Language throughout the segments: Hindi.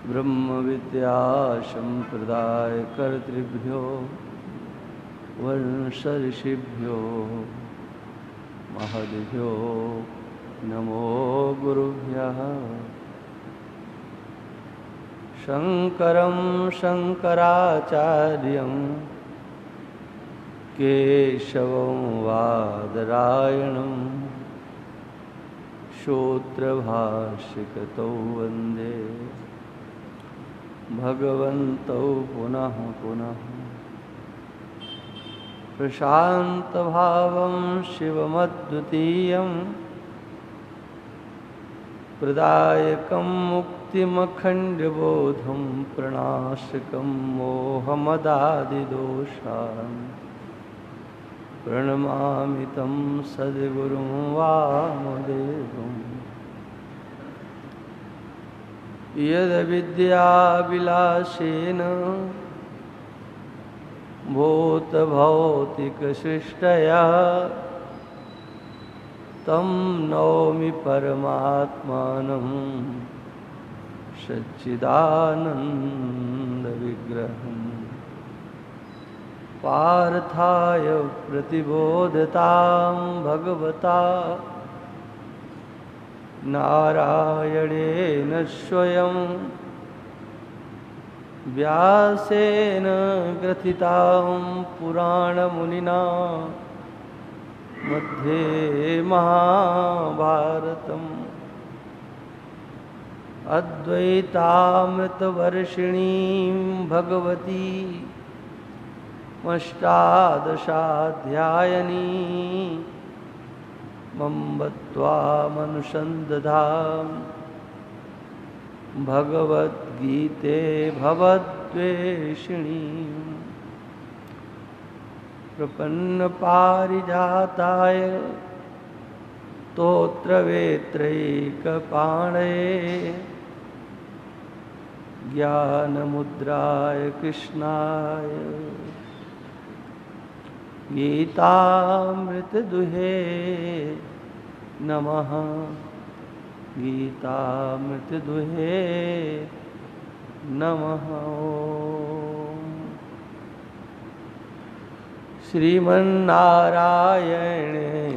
ब्रह्म विद्या संप्रदाय कर्तृभ्यो वर्षऋषिभ्यो महद्भ्यो नमो गुरुभ्यः। शंकरं शंकराचार्यं केशवं बादरायणं सूत्रभाष्यकृतौ वन्दे भगवन्तौ पुनः पुनः। प्रशान्तभावं शिवमद्वितीयं प्रदायकं मुक्तिमखण्डबोधं प्रणाशकं मोहमदादिदोषान् प्रणमामि तं सद्गुरुं वामदेवम्। यद्विद्याविलासेन भूतभौतिकसृष्टया तं नौमि परमात्मानं सच्चिदानन्दविग्रहम्। पार्थाय प्रतिबोधतां भगवता नारायणेन स्वयं व्यासेन ग्रथितां पुराणमुनिना मध्ये महाभारतम्। अद्वैतामृतवर्षिणीं भगवती अष्टादशाध्यायिनी मम्बत्वामनुसन्दधां भगवद्गीते भवद्वेषिणीं। प्रपन्नपारिजाताय स्तोत्रवेत्रैकपाणये ज्ञानमुद्राय कृष्णाय गीतामृतदुहे नमः। गीतामृतदुहे नमः। श्रीमन्नारायण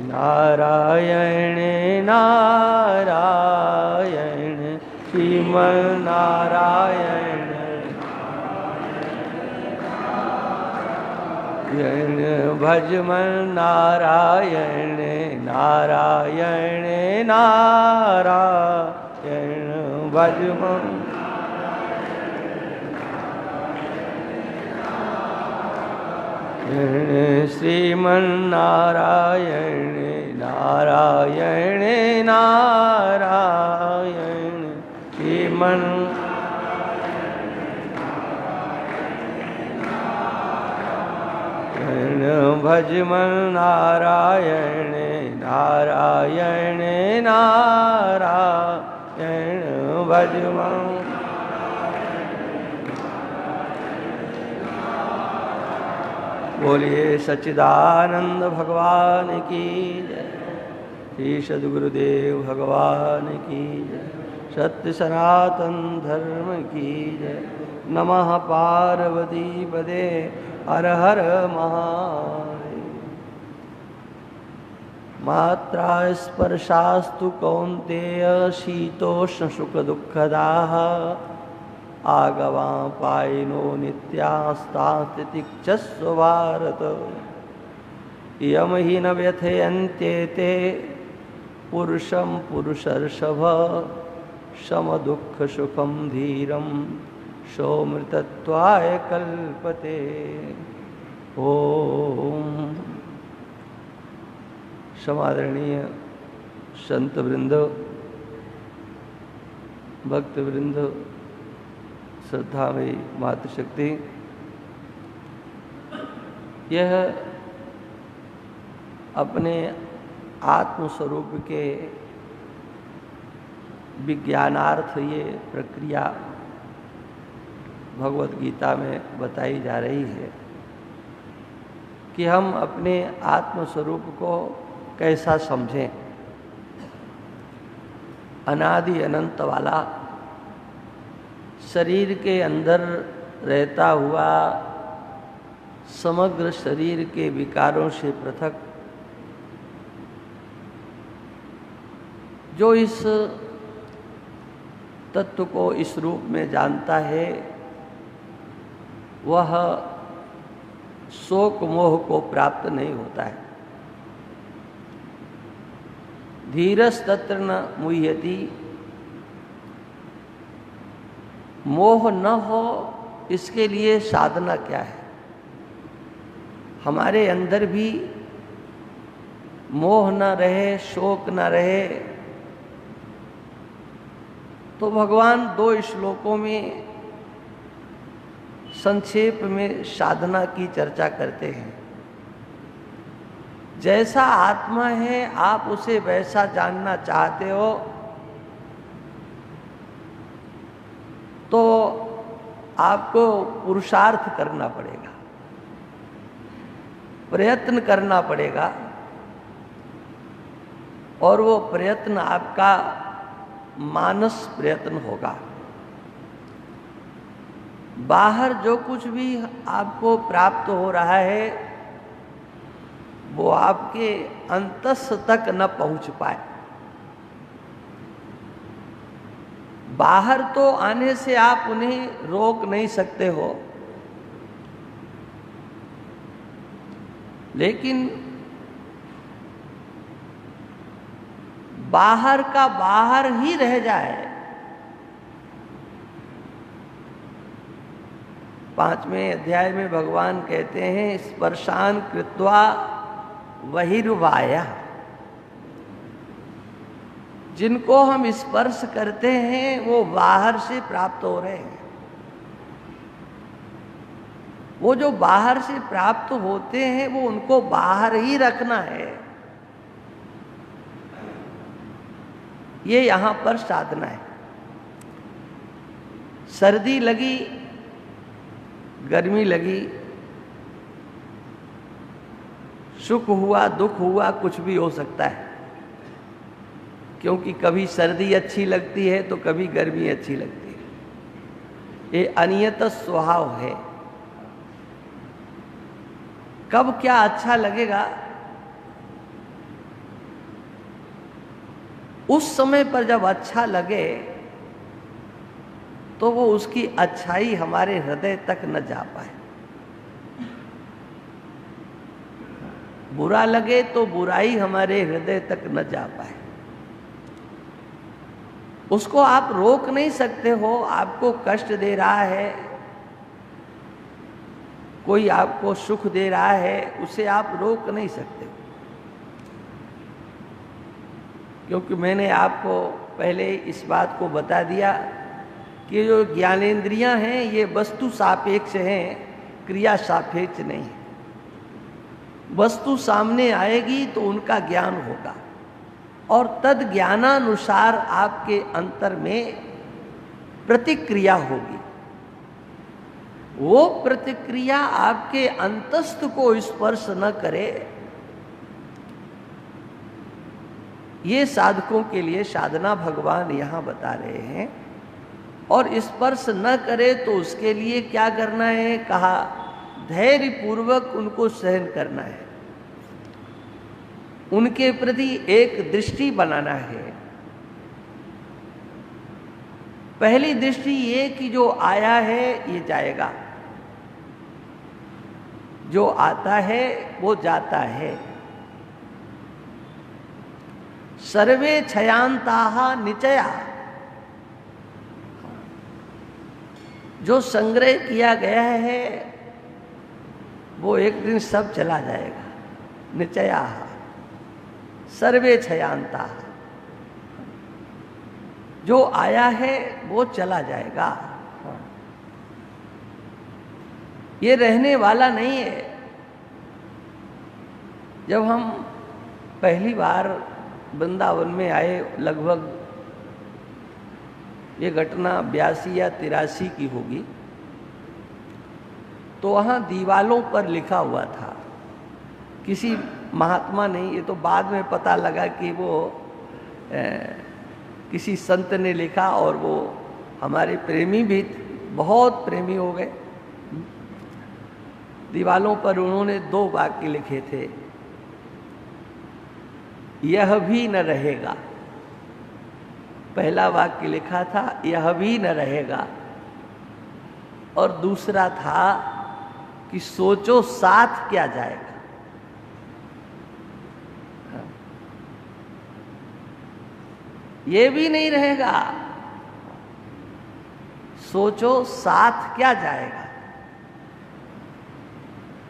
नारायण नारायण श्रीमन्नारायण भजमन नारायण नारायण नारायण भजमन। श्रीमन्नारायण नारायण नारायण श्रीमन् भजमन नारायण नारायण नारायण भजमन। बोलिए सच्चिदानंद भगवान की जय। श्री सद्गुरुदेव भगवान की जय। सत्य सनातन धर्म की जय। नमः पार्वती पदे हर हर महादेव। मात्रा स्पर्शास्तु कौन्तेय शीतोष्ण सुख दुःखदाः आगवापायिनो नित्यास्तास्तितिक्षस्व भारत। यम हि न व्यथयन्त्येते पुरुषं पुरुषर्षभ समदुःखसुखं धीरं सौमृतत्वाय कल्पते। ओम। समादरणीय संत वृंद, भक्त वृंद, श्रद्धामयी मातृशक्ति, यह अपने आत्मस्वरूप के विज्ञानार्थ ये प्रक्रिया भगवत गीता में बताई जा रही है कि हम अपने आत्मस्वरूप को कैसा समझें। अनादि अनंत वाला शरीर के अंदर रहता हुआ समग्र शरीर के विकारों से पृथक जो इस तत्व को इस रूप में जानता है, वह शोक मोह को प्राप्त नहीं होता है। धीरस्तत्र न मुह्यति, मोह न हो इसके लिए साधना क्या है? हमारे अंदर भी मोह न रहे, शोक न रहे, तो भगवान 2 श्लोकों में संक्षेप में साधना की चर्चा करते हैं। जैसा आत्मा है आप उसे वैसा जानना चाहते हो तो आपको पुरुषार्थ करना पड़ेगा, प्रयत्न करना पड़ेगा, और वो प्रयत्न आपका मानस प्रयत्न होगा। बाहर जो कुछ भी आपको प्राप्त हो रहा है वो आपके अंतस तक न पहुंच पाए। बाहर तो आने से आप उन्हें रोक नहीं सकते हो, लेकिन बाहर का बाहर ही रह जाए। 5वें अध्याय में भगवान कहते हैं स्पर्शान कृत्वा बहिर्वाया, जिनको हम स्पर्श करते हैं वो बाहर से प्राप्त हो रहे हैं। वो जो बाहर से प्राप्त होते हैं वो उनको बाहर ही रखना है। ये यहां पर साधना है। सर्दी लगी, गर्मी लगी, सुख हुआ, दुख हुआ, कुछ भी हो सकता है, क्योंकि कभी सर्दी अच्छी लगती है तो कभी गर्मी अच्छी लगती है। ये अनियत स्वभाव है। कब क्या अच्छा लगेगा उस समय पर जब अच्छा लगे तो वो उसकी अच्छाई हमारे हृदय तक न जा पाए। बुरा लगे तो बुराई हमारे हृदय तक न जा पाए। उसको आप रोक नहीं सकते हो। आपको कष्ट दे रहा है, कोई आपको सुख दे रहा है, उसे आप रोक नहीं सकते, क्योंकि मैंने आपको पहले इस बात को बता दिया कि जो ज्ञानेंद्रियां हैं ये वस्तु सापेक्ष हैं, क्रिया सापेक्ष नहीं। वस्तु सामने आएगी तो उनका ज्ञान होगा और तद ज्ञानानुसार आपके अंतर में प्रतिक्रिया होगी। वो प्रतिक्रिया आपके अंतस्थ को स्पर्श न करे, ये साधकों के लिए साधना भगवान यहाँ बता रहे हैं। और स्पर्श न करे तो उसके लिए क्या करना है? कहा धैर्य पूर्वक उनको सहन करना है, उनके प्रति एक दृष्टि बनाना है। पहली दृष्टि ये कि जो आया है ये जाएगा, जो आता है वो जाता है। सर्वे क्षयांताहा निचया, जो संग्रह किया गया है वो एक दिन सब चला जाएगा। निचया सर्वे क्षयांता, जो आया है वो चला जाएगा, ये रहने वाला नहीं है। जब हम पहली बार वृंदावन में आए, लगभग ये घटना 82 या 83 की होगी, तो वहाँ दीवालों पर लिखा हुआ था, किसी महात्मा ने, ये तो बाद में पता लगा कि वो किसी संत ने लिखा और वो हमारे प्रेमी भी बहुत प्रेमी हो गए। दीवालों पर उन्होंने 2 वाक्य लिखे थे, यह भी न रहेगा। पहला वाक्य लिखा था यह भी न रहेगा, और दूसरा था कि सोचो साथ क्या जाएगा। ये भी नहीं रहेगा, सोचो साथ क्या जाएगा।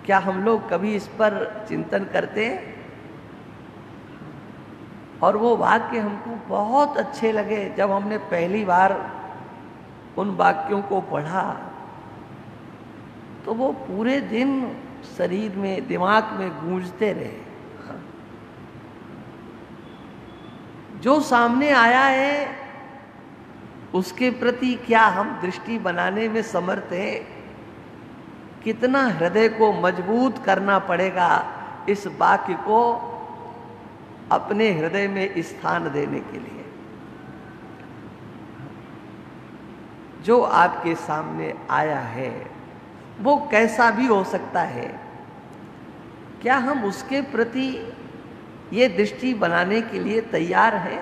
क्या हम लोग कभी इस पर चिंतन करते हैं? और वो वाक्य हमको बहुत अच्छे लगे जब हमने पहली बार उन वाक्यों को पढ़ा, तो वो पूरे दिन शरीर में, दिमाग में गूंजते रहे। जो सामने आया है उसके प्रति क्या हम दृष्टि बनाने में समर्थ हैं? कितना हृदय को मजबूत करना पड़ेगा इस वाक्य को अपने हृदय में स्थान देने के लिए। जो आपके सामने आया है वो कैसा भी हो सकता है, क्या हम उसके प्रति ये दृष्टि बनाने के लिए तैयार हैं?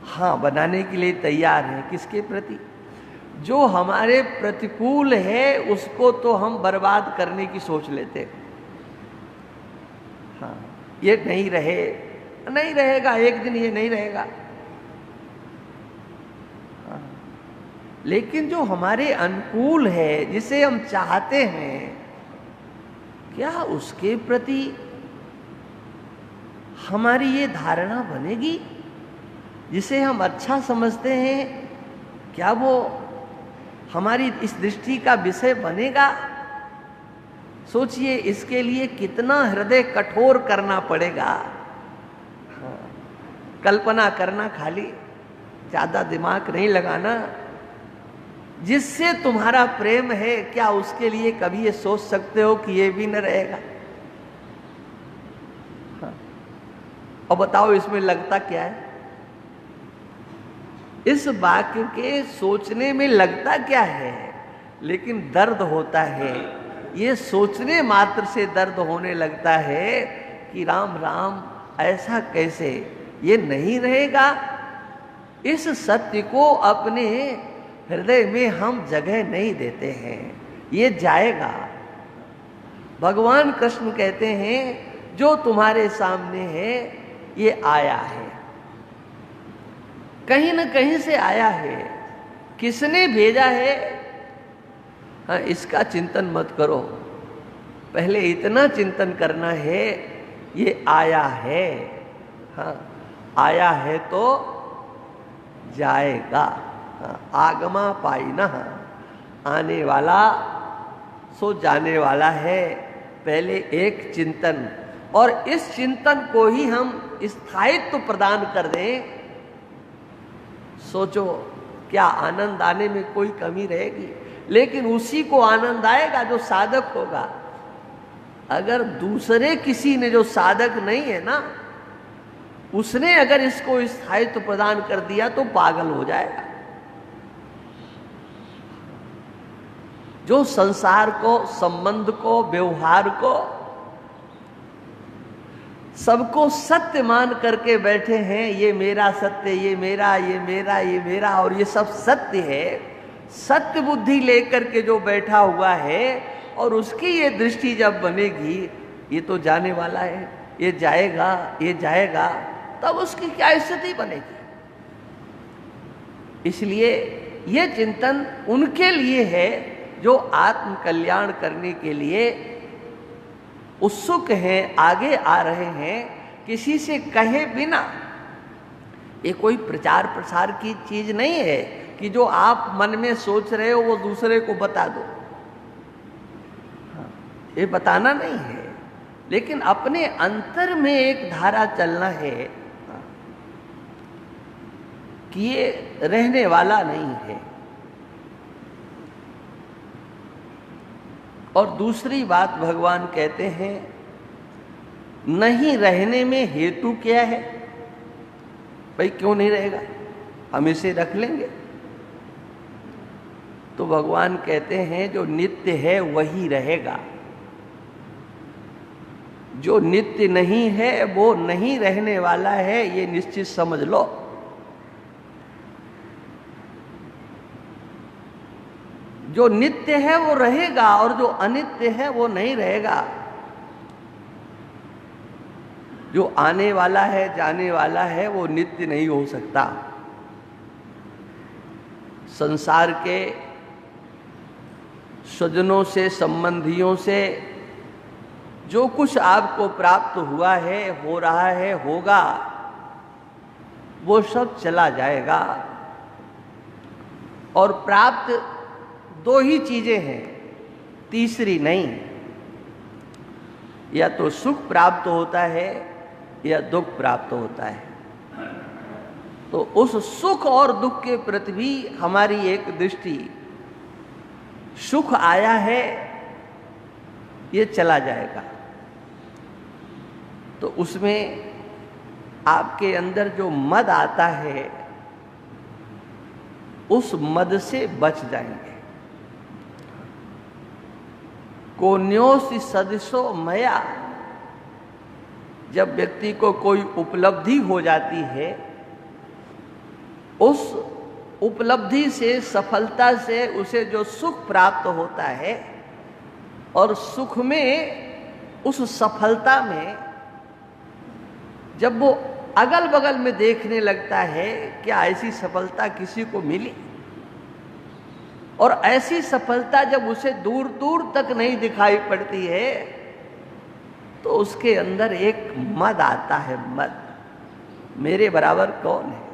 हाँ, बनाने के लिए तैयार हैं। किसके प्रति? जो हमारे प्रतिकूल है उसको तो हम बर्बाद करने की सोच लेते हैं। हाँ, ये नहीं रहेगा, एक दिन ये नहीं रहेगा। हाँ, लेकिन जो हमारे अनुकूल है, जिसे हम चाहते हैं, क्या उसके प्रति हमारी ये धारणा बनेगी? जिसे हम अच्छा समझते हैं, क्या वो हमारी इस दृष्टि का विषय बनेगा? सोचिए, इसके लिए कितना हृदय कठोर करना पड़ेगा। कल्पना करना, खाली ज्यादा दिमाग नहीं लगाना। जिससे तुम्हारा प्रेम है, क्या उसके लिए कभी ये सोच सकते हो कि ये भी न रहेगा? और बताओ इसमें लगता क्या है? इस वाक्य के सोचने में लगता क्या है? लेकिन दर्द होता है। ये सोचने मात्र से दर्द होने लगता है कि राम राम, ऐसा कैसे, ये नहीं रहेगा। इस सत्य को अपने हृदय में हम जगह नहीं देते हैं, ये जाएगा। भगवान कृष्ण कहते हैं जो तुम्हारे सामने है ये आया है, कहीं न कहीं से आया है। किसने भेजा है? हाँ, इसका चिंतन मत करो, पहले इतना चिंतन करना है ये आया है। हाँ, आया है तो जाएगा। हाँ, आगमा पाइना, आने वाला सो जाने वाला है। पहले एक चिंतन, और इस चिंतन को ही हम स्थायित्व प्रदान कर दें। सोचो, क्या आनंद आने में कोई कमी रहेगी? लेकिन उसी को आनंद आएगा जो साधक होगा। अगर दूसरे किसी ने, जो साधक नहीं है ना, उसने अगर इसको स्थायित्व प्रदान कर दिया तो पागल हो जाएगा। जो संसार को, संबंध को, व्यवहार को, सबको सत्य मान करके बैठे हैं, ये मेरा सत्य, ये मेरा, ये मेरा, ये मेरा, और ये सब सत्य है। सत्य बुद्धि लेकर के जो बैठा हुआ है, और उसकी ये दृष्टि जब बनेगी, ये तो जाने वाला है, ये जाएगा, ये जाएगा, तब उसकी क्या स्थिति बनेगी? इसलिए ये चिंतन उनके लिए है जो आत्म कल्याण करने के लिए उत्सुक हैं, आगे आ रहे हैं, किसी से कहे बिना। ये कोई प्रचार प्रसार की चीज नहीं है कि जो आप मन में सोच रहे हो वो दूसरे को बता दो। ये बताना नहीं है, लेकिन अपने अंतर में एक धारा चलना है कि ये रहने वाला नहीं है। और दूसरी बात भगवान कहते हैं, नहीं रहने में हेतु क्या है? भाई क्यों नहीं रहेगा? हम इसे रख लेंगे। तो भगवान कहते हैं जो नित्य है वही रहेगा, जो नित्य नहीं है वो नहीं रहने वाला है, ये निश्चित समझ लो। जो नित्य है वो रहेगा और जो अनित्य है वो नहीं रहेगा। जो आने वाला है, जाने वाला है, वो नित्य नहीं हो सकता। संसार के स्वजनों से, संबंधियों से जो कुछ आपको प्राप्त हुआ है, हो रहा है, होगा, वो सब चला जाएगा। और प्राप्त दो ही चीजें हैं, तीसरी नहीं। या तो सुख प्राप्त होता है या दुख प्राप्त होता है। तो उस सुख और दुख के प्रति भी हमारी एक दृष्टि, सुख आया है ये चला जाएगा, तो उसमें आपके अंदर जो मद आता है उस मद से बच जाएंगे। कोन्योसि सदसो मया, जब व्यक्ति को कोई उपलब्धि हो जाती है, उस उपलब्धि से, सफलता से उसे जो सुख प्राप्त होता है, और सुख में, उस सफलता में जब वो अगल बगल में देखने लगता है, क्या ऐसी सफलता किसी को मिली? और ऐसी सफलता जब उसे दूर दूर तक नहीं दिखाई पड़ती है, तो उसके अंदर एक मद आता है, मद, मेरे बराबर कौन है।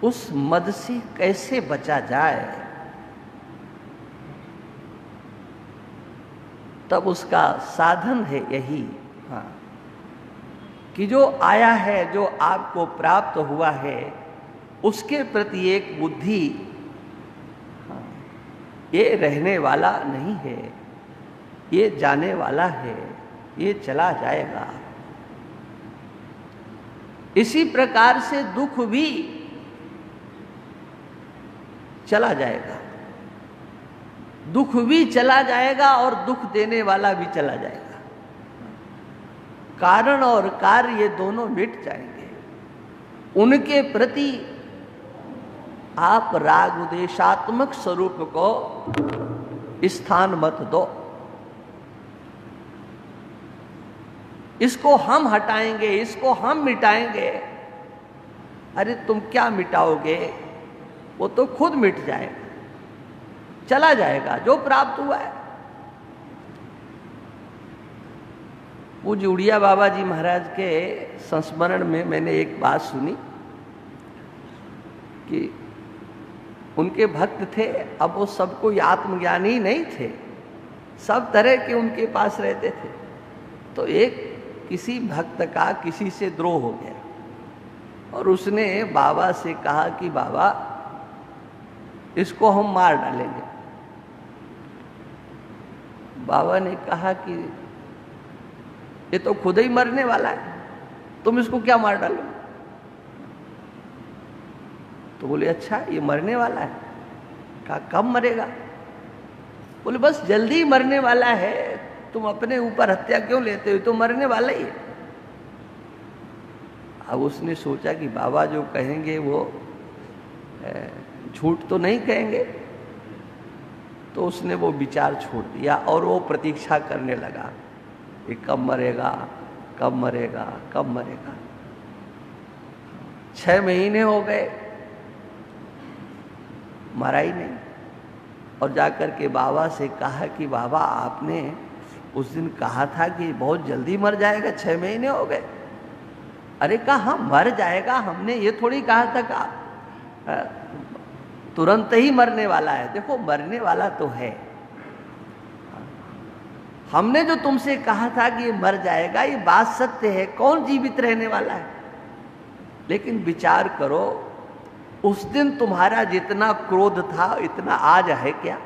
उस मद से कैसे बचा जाए, तब उसका साधन है यही, हाँ, कि जो आया है, जो आपको प्राप्त हुआ है, उसके प्रति एक बुद्धि, हाँ, ये रहने वाला नहीं है, ये जाने वाला है, ये चला जाएगा। इसी प्रकार से दुख भी चला जाएगा, दुख भी चला जाएगा और दुख देने वाला भी चला जाएगा। कारण और कार्य ये दोनों मिट जाएंगे। उनके प्रति आप राग उदेशात्मक स्वरूप को स्थान मत दो। इसको हम हटाएंगे, इसको हम मिटाएंगे। अरे तुम क्या मिटाओगे, वो तो खुद मिट जाएगा, चला जाएगा जो प्राप्त हुआ है। पूज्य उड़िया बाबा जी महाराज के संस्मरण में मैंने एक बात सुनी कि उनके भक्त थे, अब वो सब कोई आत्मज्ञानी नहीं थे, सब तरह के उनके पास रहते थे। तो एक किसी भक्त का किसी से द्रोह हो गया और उसने बाबा से कहा कि बाबा इसको हम मार डालेंगे। बाबा ने कहा कि ये तो खुद ही मरने वाला है, तुम इसको क्या मार डालो? तो बोले अच्छा ये मरने वाला है। कहा कब मरेगा? बोले बस जल्दी मरने वाला है, तुम अपने ऊपर हत्या क्यों लेते हो, तो मरने वाला ही है। अब उसने सोचा कि बाबा जो कहेंगे वो झूठ तो नहीं कहेंगे, तो उसने वो विचार छोड़ दिया और वो प्रतीक्षा करने लगा कि कब मरेगा, कब मरेगा, कब मरेगा। 6 महीने हो गए, मरा ही नहीं। और जाकर के बाबा से कहा कि बाबा आपने उस दिन कहा था कि बहुत जल्दी मर जाएगा, 6 महीने हो गए। अरे कहा हाँ मर जाएगा, हमने ये थोड़ी कहा था कि तुरंत ही मरने वाला है। देखो मरने वाला तो है, हमने जो तुमसे कहा था कि ये मर जाएगा, ये बात सत्य है। कौन जीवित रहने वाला है? लेकिन विचार करो, उस दिन तुम्हारा जितना क्रोध था इतना आज है क्या?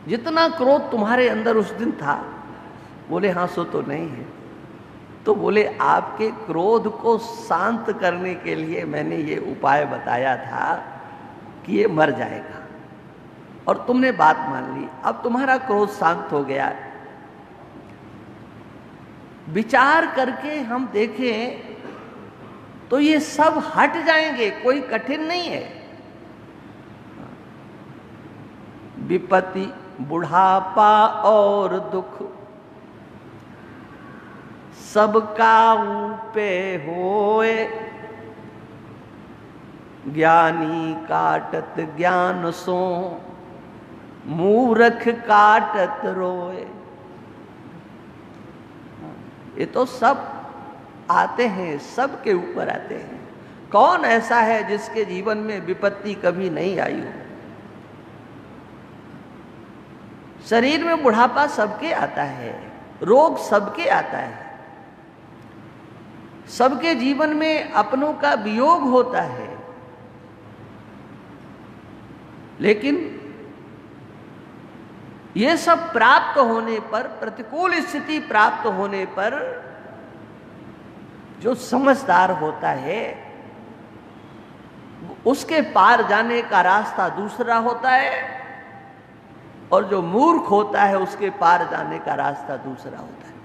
जितना क्रोध तुम्हारे अंदर उस दिन था बोले हाँ सो तो नहीं है। तो बोले आपके क्रोध को शांत करने के लिए मैंने ये उपाय बताया था कि ये मर जाएगा, और तुमने बात मान ली, अब तुम्हारा क्रोध शांत हो गया। विचार करके हम देखें तो ये सब हट जाएंगे, कोई कठिन नहीं है। विपत्ति, बुढ़ापा और दुख सबका ऊपे होए, ज्ञानी काटत ज्ञान सो, मूर्ख काटत रोए। ये तो सब आते हैं, सबके ऊपर आते हैं। कौन ऐसा है जिसके जीवन में विपत्ति कभी नहीं आई हो? शरीर में बुढ़ापा सबके आता है, रोग सबके आता है, सबके जीवन में अपनों का वियोग होता है। लेकिन ये सब प्राप्त होने पर, प्रतिकूल स्थिति प्राप्त होने पर जो समझदार होता है उसके पार जाने का रास्ता दूसरा होता है, और जो मूर्ख होता है उसके पार जाने का रास्ता दूसरा होता है।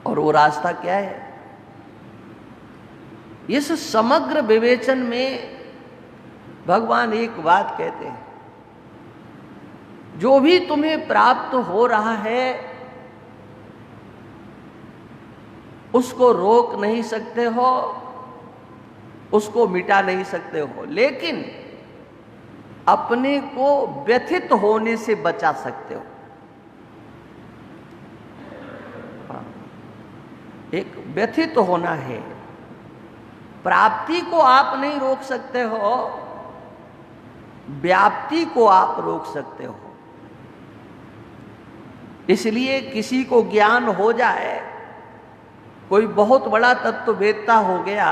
और वो रास्ता क्या है? इस समग्र विवेचन में भगवान एक बात कहते हैं, जो भी तुम्हें प्राप्त हो रहा है उसको रोक नहीं सकते हो, उसको मिटा नहीं सकते हो, लेकिन अपने को व्यथित होने से बचा सकते हो। एक व्यथित होना है। प्राप्ति को आप नहीं रोक सकते हो, व्याप्ति को आप रोक सकते हो। इसलिए किसी को ज्ञान हो जाए, कोई बहुत बड़ा तत्ववेत्ता हो गया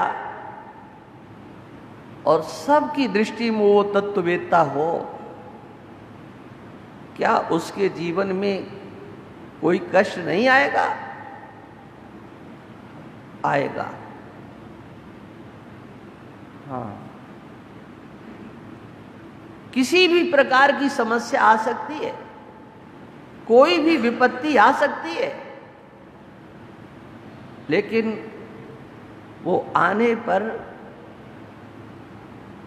और सबकी दृष्टि में वो तत्ववेत्ता हो, क्या उसके जीवन में कोई कष्ट नहीं आएगा? आएगा। हाँ, किसी भी प्रकार की समस्या आ सकती है, कोई भी विपत्ति आ सकती है, लेकिन वो आने पर,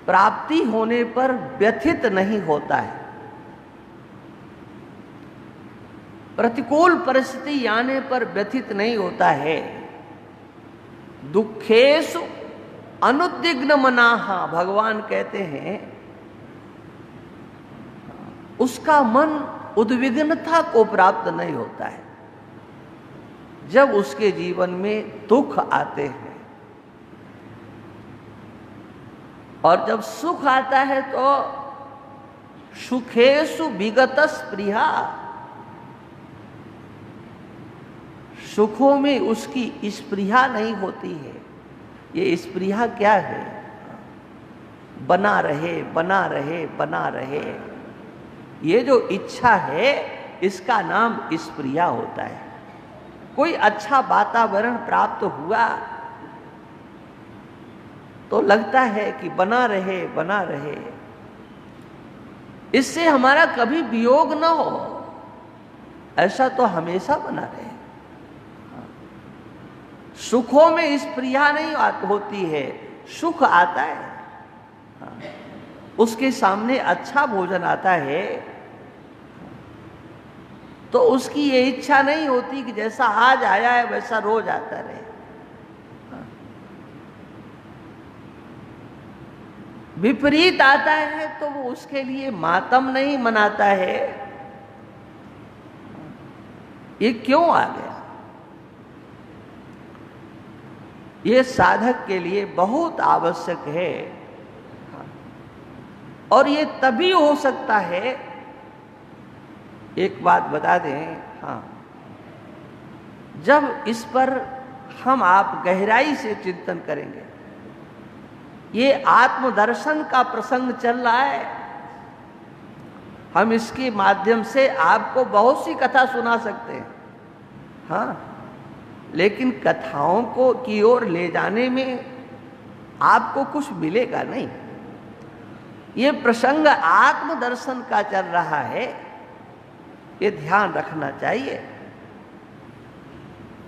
प्राप्ति होने पर व्यथित नहीं होता है। प्रतिकूल परिस्थिति आने पर व्यथित नहीं होता है। दुखेषु अनुद्विग्न मनाहा, भगवान कहते हैं उसका मन उद्विग्नता को प्राप्त नहीं होता है। जब उसके जीवन में दुख आते हैं और जब सुख आता है तो सुखेषु विगत स्पृहा, सुखों में उसकी स्पृहा नहीं होती है। ये स्पृहा क्या है? बना रहे, बना रहे, बना रहे। ये जो इच्छा है इसका नाम स्पृहा होता है। कोई अच्छा वातावरण प्राप्त हुआ तो लगता है कि बना रहे, बना रहे, इससे हमारा कभी वियोग न हो, ऐसा तो हमेशा बना रहे। सुखों में स्पृहा नहीं होती है, सुख आता है, उसके सामने अच्छा भोजन आता है तो उसकी ये इच्छा नहीं होती कि जैसा आज आया है वैसा रोज आता रहे। विपरीत आता है तो वो उसके लिए मातम नहीं मनाता है, ये क्यों आ गया? ये साधक के लिए बहुत आवश्यक है, और ये तभी हो सकता है। एक बात बता दें, हाँ, जब इस पर हम आप गहराई से चिंतन करेंगे। ये आत्मदर्शन का प्रसंग चल रहा है, हम इसके माध्यम से आपको बहुत सी कथा सुना सकते हैं, हाँ, लेकिन कथाओं को की ओर ले जाने में आपको कुछ मिलेगा नहीं। ये प्रसंग आत्मदर्शन का चल रहा है, ये ध्यान रखना चाहिए।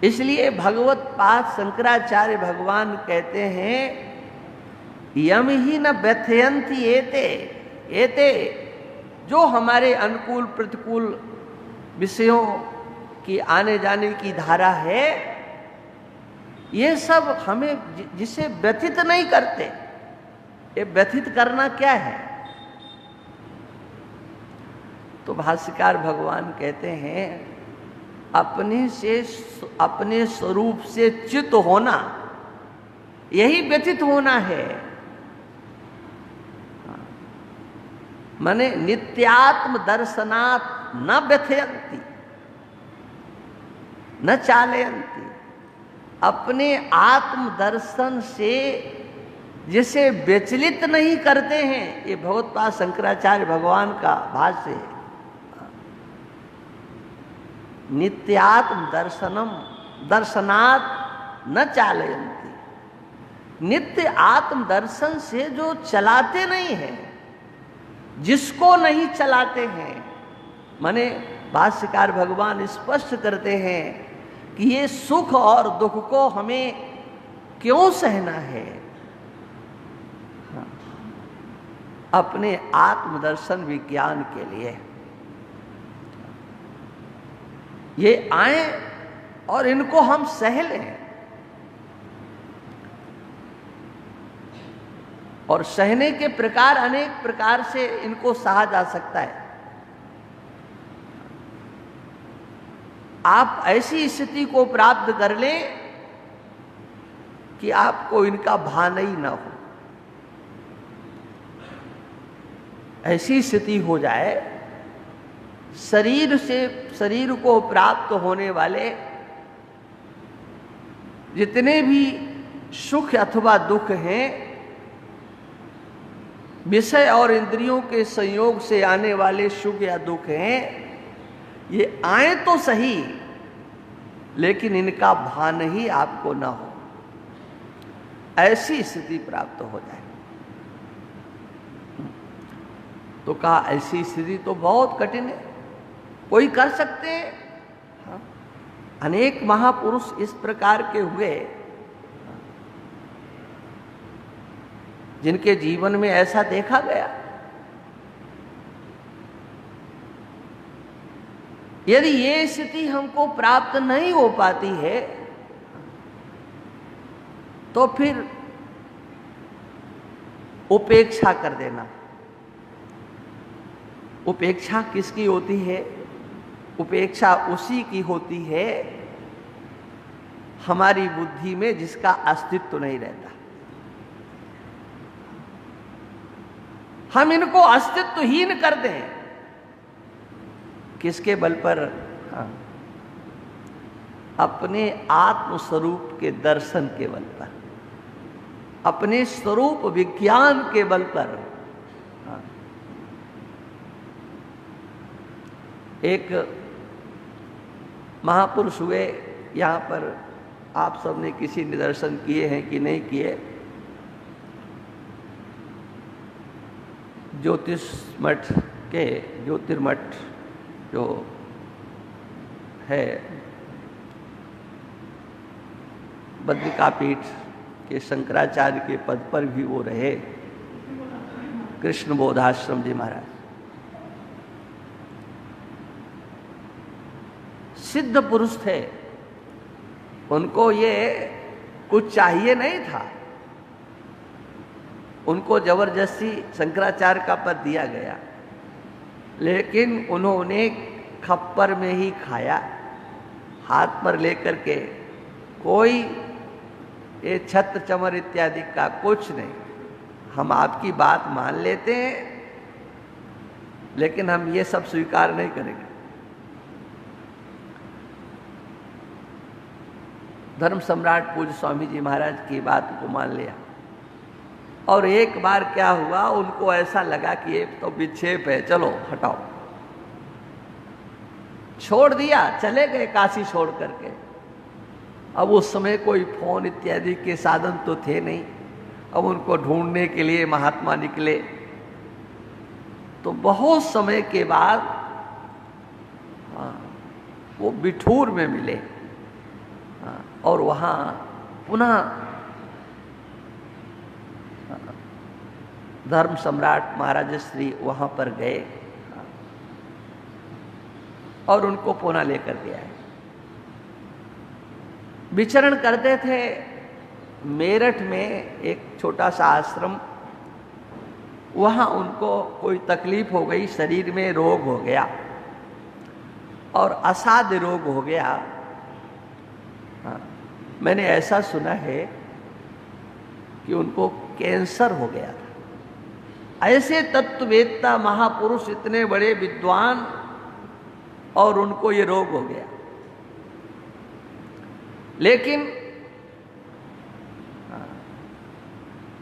इसलिए भगवत पाद शंकराचार्य भगवान कहते हैं, यम ही न व्यथयंती एते एते, जो हमारे अनुकूल प्रतिकूल विषयों की आने जाने की धारा है, ये सब हमें जिसे व्यथित नहीं करते। ये व्यथित करना क्या है? तो भाष्यकार भगवान कहते हैं, अपने स्वरूप से च्युत होना, यही व्यथित होना है। माने नित्यात्म दर्शनात् न व्यथयन्ति न चालयन्ति, अपने आत्म दर्शन से जिसे विचलित नहीं करते हैं। ये भगवत्पाद शंकराचार्य भगवान का भाष्य है। नित्यात्म दर्शनात् न चालयन्ति, नित्य आत्म दर्शन से जो चलाते नहीं हैं, जिसको नहीं चलाते हैं, माने भाष्यकार भगवान स्पष्ट करते हैं कि ये सुख और दुख को हमें क्यों सहना है? अपने आत्मदर्शन विज्ञान के लिए ये आए और इनको हम सह लें, और सहने के प्रकार अनेक प्रकार से इनको सहा जा सकता है। आप ऐसी स्थिति को प्राप्त कर लें कि आपको इनका भान ही न हो। ऐसी स्थिति हो जाए, शरीर को प्राप्त होने वाले जितने भी सुख अथवा दुख हैं, विषय और इंद्रियों के संयोग से आने वाले सुख या दुख हैं, ये आए तो सही, लेकिन इनका भान ही आपको न हो। ऐसी स्थिति प्राप्त हो जाए तो कहा, ऐसी स्थिति तो बहुत कठिन है, कोई कर सकते हैं? हाँ? अनेक महापुरुष इस प्रकार के हुए जिनके जीवन में ऐसा देखा गया। यदि ये स्थिति हमको प्राप्त नहीं हो पाती है, तो फिर उपेक्षा कर देना। उपेक्षा किसकी होती है? उपेक्षा उसी की होती है हमारी बुद्धि में जिसका अस्तित्व नहीं रहता। हम इनको अस्तित्वहीन कर दें, किसके बल पर? हाँ, अपने आत्म स्वरूप के दर्शन के बल पर, अपने स्वरूप विज्ञान के बल पर। हाँ, एक महापुरुष हुए, यहाँ पर आप सबने किसी निदर्शन किए हैं कि नहीं किए, ज्योतिर्मठ जो है बद्रिका पीठ के शंकराचार्य के पद पर भी वो रहे, कृष्ण बोधाश्रम जी महाराज। सिद्ध पुरुष थे, उनको ये कुछ चाहिए नहीं था, उनको जबरदस्ती शंकराचार्य का पद दिया गया, लेकिन उन्होंने खप्पर में ही खाया, हाथ पर लेकर के। कोई ये छत्र चमर इत्यादि का कुछ नहीं। हम आपकी बात मान लेते हैं, लेकिन हम ये सब स्वीकार नहीं करेंगे। धर्म सम्राट पूज्य स्वामी जी महाराज की बात को मान लिया। और एक बार क्या हुआ, उनको ऐसा लगा कि ये तो विक्षेप है, चलो हटाओ। छोड़ दिया, चले गए काशी छोड़ करके। अब उस समय कोई फोन इत्यादि के साधन तो थे नहीं। अब उनको ढूंढने के लिए महात्मा निकले, तो बहुत समय के बाद वो बिठूर में मिले। और वहां पुनः धर्म सम्राट महाराज श्री वहां पर गए और उनको पुनः लेकर के आए। विचरण करते थे मेरठ में एक छोटा सा आश्रम। वहां उनको कोई तकलीफ हो गई, शरीर में रोग हो गया और असाध्य रोग हो गया। मैंने ऐसा सुना है कि उनको कैंसर हो गया था। ऐसे तत्ववेत्ता महापुरुष, इतने बड़े विद्वान, और उनको ये रोग हो गया। लेकिन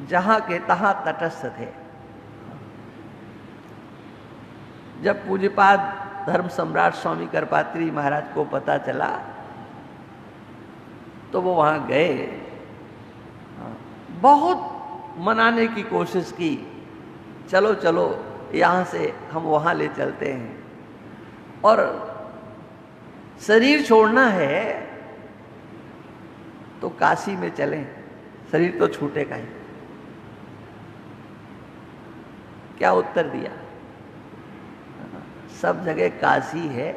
जहां के तहां तटस्थ थे। जब पूज्यपाद धर्म सम्राट स्वामी करपात्री महाराज को पता चला तो वो वहां गए। बहुत मनाने की कोशिश की, चलो चलो यहां से हम वहां ले चलते हैं, और शरीर छोड़ना है तो काशी में चलें, शरीर तो छूटेगा ही। क्या उत्तर दिया? सब जगह काशी है,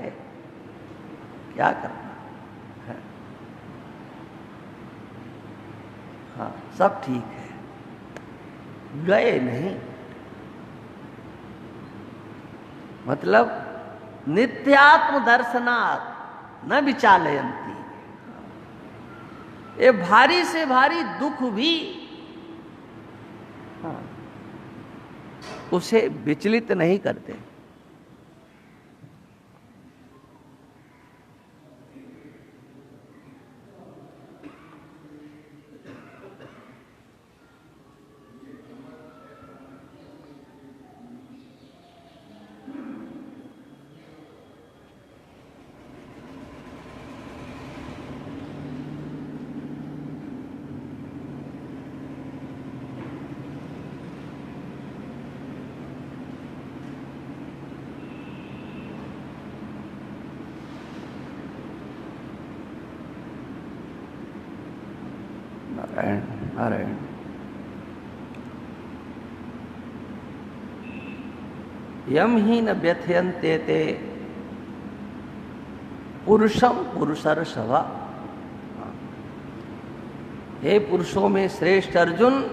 क्या करना है? हाँ, सब ठीक है, गए नहीं। मतलब नित्यात्म दर्शनात् न विचालयन्ति। ये भारी से भारी दुख भी उसे विचलित नहीं करते। नारायण। यम ही न व्यथयन्ते ते पुरुषम पुरुषर्षभ। हे पुरुषों में श्रेष्ठ अर्जुन,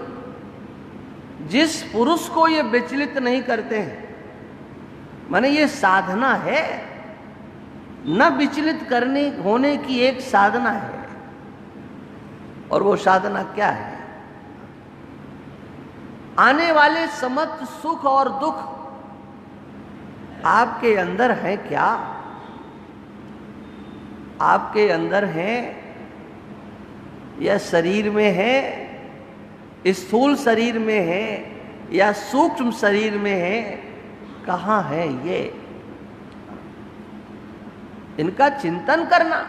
जिस पुरुष को ये विचलित नहीं करते हैं, माने ये साधना है, न विचलित करने होने की एक साधना है। और वो साधना क्या है? आने वाले समस्त सुख और दुख आपके अंदर है क्या? आपके अंदर है या शरीर में है, स्थूल शरीर में है या सूक्ष्म शरीर में है? कहाँ है ये? इनका चिंतन करना।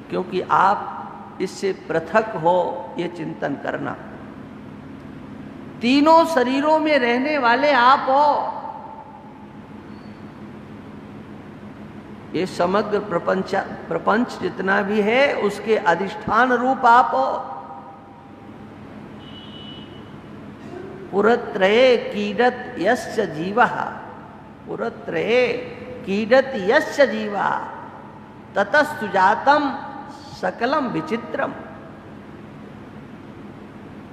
क्योंकि आप इससे पृथक हो, ये चिंतन करना। तीनों शरीरों में रहने वाले आप हो। ये समग्र प्रपंच जितना भी है उसके अधिष्ठान रूप आप हो। पुरत्रये कीडत यस्य जीवः, पुरत्रये कीडत यस्य जीवः ततस्तु जातम सकलम विचित्रम।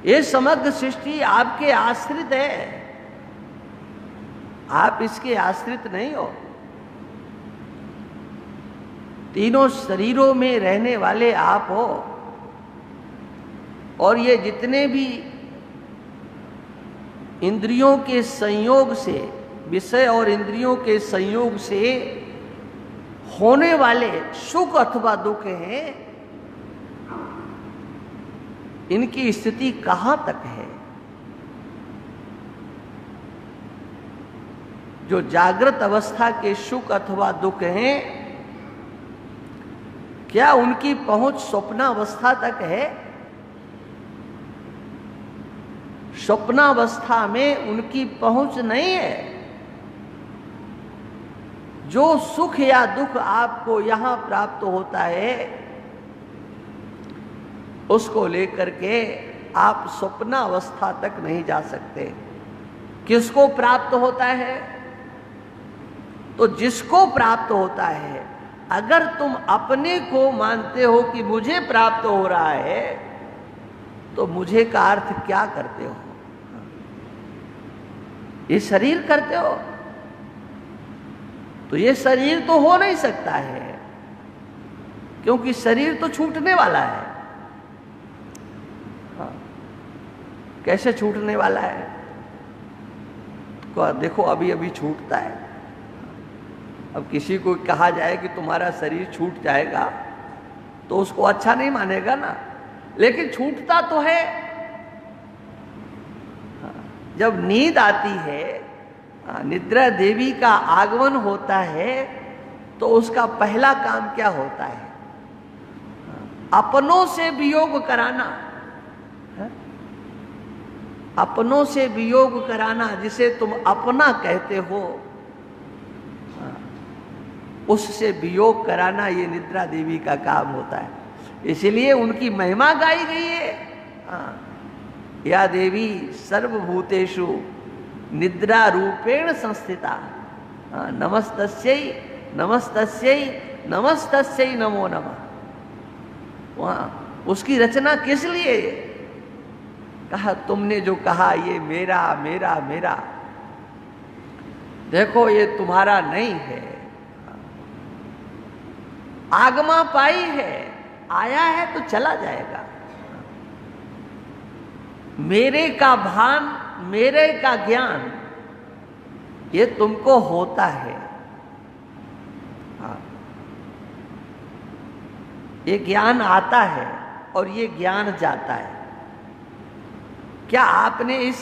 ये समग्र सृष्टि आपके आश्रित है, आप इसके आश्रित नहीं हो। तीनों शरीरों में रहने वाले आप हो। और ये जितने भी इंद्रियों के संयोग से, विषय और इंद्रियों के संयोग से होने वाले सुख अथवा दुख हैं, इनकी स्थिति कहां तक है? जो जागृत अवस्था के सुख अथवा दुख हैं, क्या उनकी पहुंच स्वप्नावस्था तक है? स्वप्नावस्था में उनकी पहुंच नहीं है। जो सुख या दुख आपको यहां प्राप्त होता है, उसको लेकर के आप स्वप्नावस्था तक नहीं जा सकते। किसको प्राप्त होता है? तो जिसको प्राप्त होता है, अगर तुम अपने को मानते हो कि मुझे प्राप्त हो रहा है, तो मुझे का अर्थ क्या करते हो? ये शरीर करते हो। तो ये शरीर तो हो नहीं सकता है, क्योंकि शरीर तो छूटने वाला है। हाँ। कैसे छूटने वाला है? तो देखो अभी अभी छूटता है। अब किसी को कहा जाए कि तुम्हारा शरीर छूट जाएगा, तो उसको अच्छा नहीं मानेगा ना, लेकिन छूटता तो है। जब नींद आती है, निद्रा देवी का आगमन होता है, तो उसका पहला काम क्या होता है? अपनों से वियोग कराना। अपनों से वियोग कराना, जिसे तुम अपना कहते हो, उससे वियोग कराना, ये निद्रा देवी का काम होता है। इसलिए उनकी महिमा गाई गई है। या देवी सर्वभूतेषु निद्रा रूपेण संस्थिता, नमस्तस्यै नमस्तस्यै नमस्तस्यै नमो नमः। वहां उसकी रचना किस लिए? कहा तुमने जो कहा ये मेरा मेरा मेरा, देखो ये तुम्हारा नहीं है। आगमा पाई है, आया है तो चला जाएगा। मेरे का भान, मेरे का ज्ञान, ये तुमको होता है। ये ज्ञान आता है और ये ज्ञान जाता है। क्या आपने इस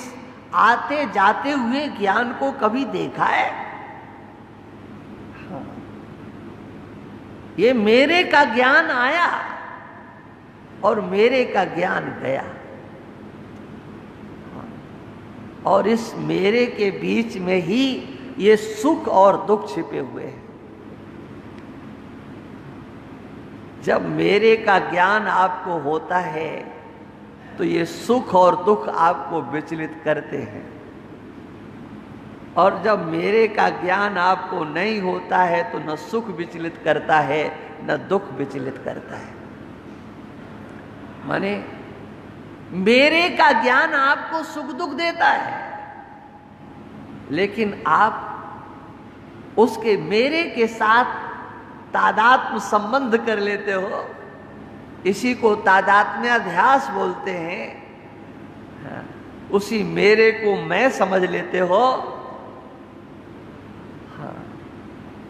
आते जाते हुए ज्ञान को कभी देखा है? ये मेरे का ज्ञान आया और मेरे का ज्ञान गया, और इस मेरे के बीच में ही ये सुख और दुख छिपे हुए हैं। जब मेरे का ज्ञान आपको होता है, तो ये सुख और दुख आपको विचलित करते हैं, और जब मेरे का ज्ञान आपको नहीं होता है, तो न सुख विचलित करता है न दुख विचलित करता है। माने मेरे का ज्ञान आपको सुख दुख देता है, लेकिन आप उसके मेरे के साथ तादात्म्य संबंध कर लेते हो। इसी को तादात्म्याध्यास बोलते हैं। उसी मेरे को मैं समझ लेते हो,